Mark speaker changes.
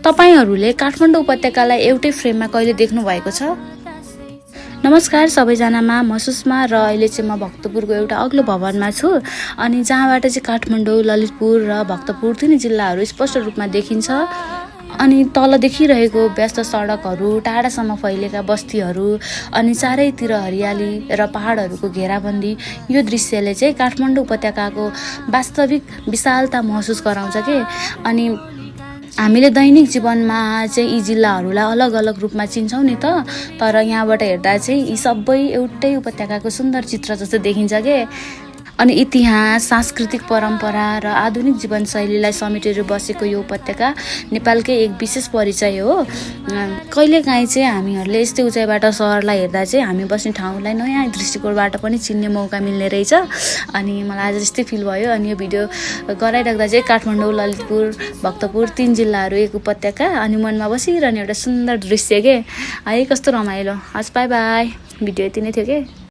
Speaker 1: तपाईहरुले काठमाडौँ उपत्यकालाई एउटै फ्रेममा कहिले देख्नु भएको छ? नमस्कार सबैजनामा, म सुषमा र अहिले चाहिँ म भक्तपुरको एउटा अग्लो भवनमा छु अनि जहाँबाट चाहिँ काठमाडौँ, ललितपुर र भक्तपुर तीन जिल्लाहरू स्पष्ट रूपमा देखिन्छ। अनि तल देखिरहेको व्यस्त सडकहरू, टाढासम्म फैलेका बस्तीहरू अनि चारैतिर हरियाली र पहाडहरूको घेराबन्दी, यो दृश्यले चाहिँ काठमाडौँ उपत्यकाको वास्तविक विशालता महसुस गराउँछ के। अनि हामीले दैनिक जीवनमा चाहिँ यी जिल्लाहरूलाई अलग अलग रूपमा चिन्छौँ नि त, तर यहाँबाट हेर्दा चाहिँ यी सबै एउटै उपत्यकाको सुन्दर चित्र जस्तो देखिन्छ के। अनि इतिहास, सांस्कृतिक परम्परा र आधुनिक जीवनशैलीलाई समेटेर बसेको यो उपत्यका नेपालकै एक विशेष परिचय हो। कहिलेकाहीँ चाहिँ हामीहरूले यस्तै उचाइबाट सहरलाई हेर्दा चाहिँ हामी बस्ने ठाउँलाई नयाँ दृष्टिकोणबाट पनि चिन्ने मौका मिल्ने रहेछ। अनि मलाई आज यस्तै फिल भयो। अनि यो भिडियो गराइराख्दा चाहिँ काठमाडौँ, ललितपुर, भक्तपुर तीन जिल्लाहरू एक उपत्यका अनि मनमा बसिरहने एउटा सुन्दर दृश्य के। है कस्तो रमाइलो। हस् बाई बाई। भिडियो यति नै थियो के।